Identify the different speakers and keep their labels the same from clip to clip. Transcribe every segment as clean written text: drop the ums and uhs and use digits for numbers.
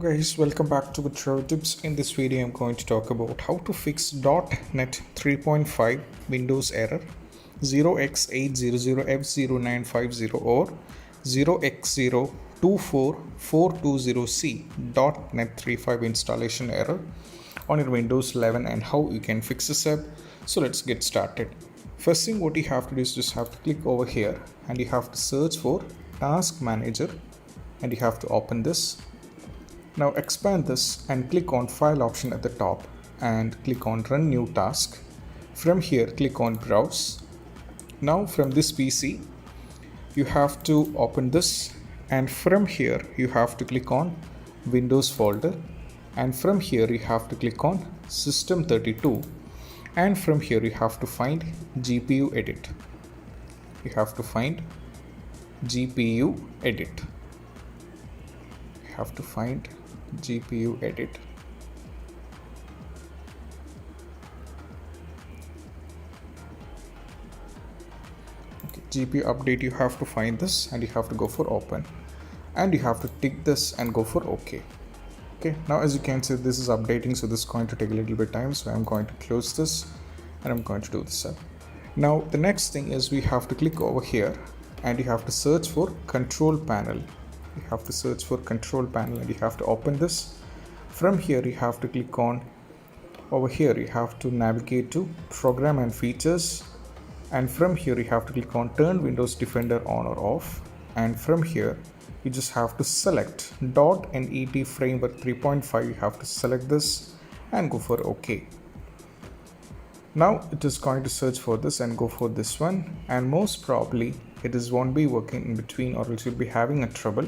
Speaker 1: Guys, welcome back to Retro Tips. In this video I'm going to talk about how to fix .NET 3.5 Windows error 0x800F0950 or 0x8024420C .NET 3.5 installation error on your Windows 11 and how you can fix this up. So let's get started. First thing what you have to do is just have to click over here and you have to search for Task Manager and you have to open this. Now expand this and click on File option at the top and click on Run New Task. From here click on Browse. Now from this PC you have to open this and from here you have to click on Windows folder and from here you have to click on System32 and from here you have to find GPU edit. You have to find GPU edit. You have to find GPU edit. Okay, GPU update, you have to find this and you have to go for open and you have to tick this and go for OK. Okay, now as you can see this is updating, so this is going to take a little bit of time, so I'm going to close this and I'm going to do this up. Now the next thing is we have to click over here and you have to search for control panel. You have to search for control panel and you have to open this. From here you have to click on over here, you have to navigate to program and features and from here you have to click on turn Windows Defender on or off and from here you just have to select .NET Framework 3.5. you have to select this and go for OK. Now it is going to search for this and go for this one and most probably it won't be working in between or else you'll be having a trouble.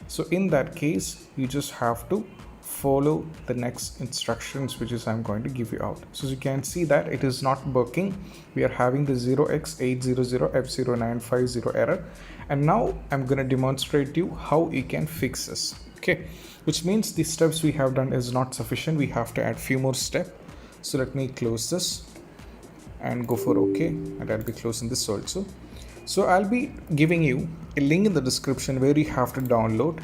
Speaker 1: So in that case you just have to follow the next instructions which is I'm going to give you out. So as you can see that it is not working. We are having the 0x800F0950 error and now I'm going to demonstrate you how you can fix this. Okay, which means the steps we have done is not sufficient. We have to add few more steps. So let me close this and go for OK and I'll be closing this also. So I'll be giving you a link in the description where you have to download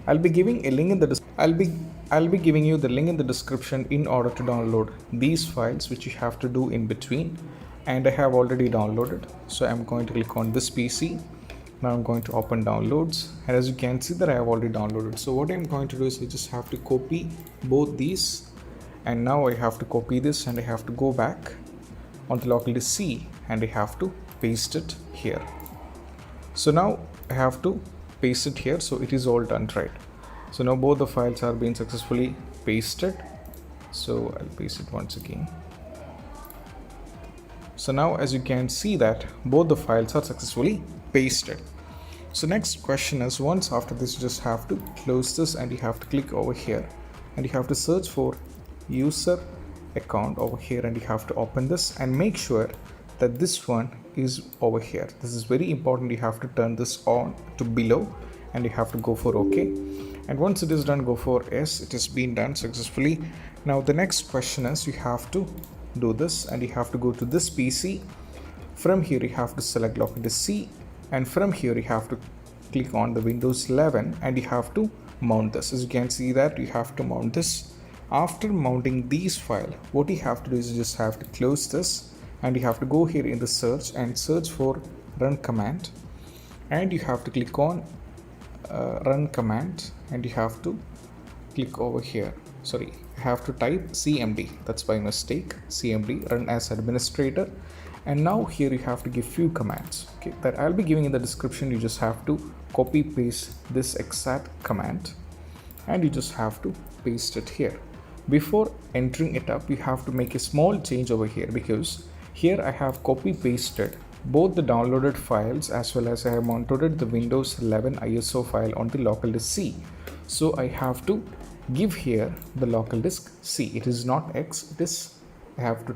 Speaker 1: I'll be giving you the link in the description in order to download these files which you have to do in between, and I have already downloaded. So I'm going to click on this PC. Now I'm going to open downloads and as you can see that I have already downloaded. So what I'm going to do is I just have to copy both these and now I have to copy this and I have to go back on the local disk C and I have to paste it here. So now I have to paste it here, so it is all done, right? So now both the files are being successfully pasted, so I'll paste it once again. So now as you can see that both the files are successfully pasted. So next question is, once after this you just have to close this and you have to click over here and you have to search for user account over here and you have to open this and make sure that this one is over here. This is very important. You have to turn this on to below and you have to go for OK, and once it is done go for yes, it has been done successfully. Now the next question is you have to do this and you have to go to this PC. From here you have to select local disk C and from here you have to click on the Windows 11 and you have to mount this. As you can see that you have to mount this. After mounting these files, what you have to do is you just have to close this and you have to go here in the search and search for run command and you have to click on run command and you have to click over here. Sorry, you have to type CMD, that's by mistake, CMD, run as administrator, and now here you have to give few commands, okay, that I'll be giving in the description. You just have to copy paste this exact command and you just have to paste it here. Before entering it up you have to make a small change over here because here I have copy pasted both the downloaded files as well as I have mounted the Windows 11 ISO file on the local disk C. So I have to give here the local disk C. It is not X, it is I have to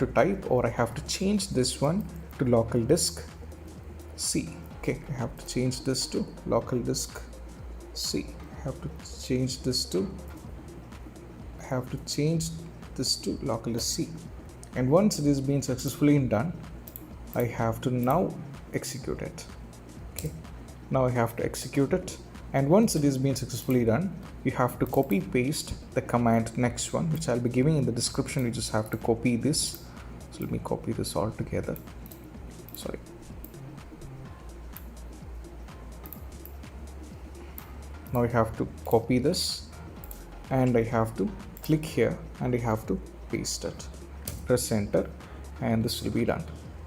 Speaker 1: type or I have to change this one to local disk C. Okay, I have to change this to local disk C. I have to change this to local disk C, and once it is being successfully done I have to now execute it. Okay, now I have to execute it And once it is being successfully done, you have to copy paste the command next one, which I'll be giving in the description. You just have to copy this. So let me copy this all together. Sorry. Now I have to copy this and I have to click here and I have to paste it. Press enter and this will be done.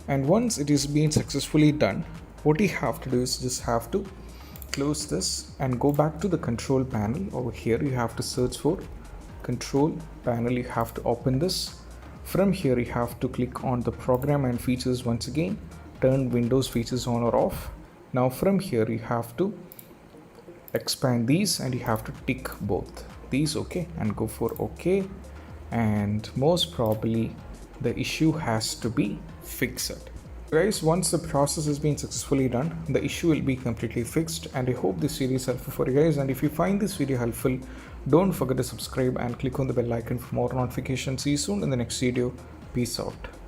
Speaker 1: And once it is being successfully done, what you have to do is just have to close this and go back to the control panel. Over here you have to search for control panel. You have to open this. From here you have to click on the program and features once again, turn Windows features on or off. Now from here you have to expand these and you have to tick both these, okay, and go for okay, and most probably the issue has to be fixed. Guys, once the process has been successfully done, the issue will be completely fixed, and I hope this video is helpful for you guys. And if you find this video helpful, don't forget to subscribe and click on the bell icon for more notifications. See you soon in the next video. Peace out.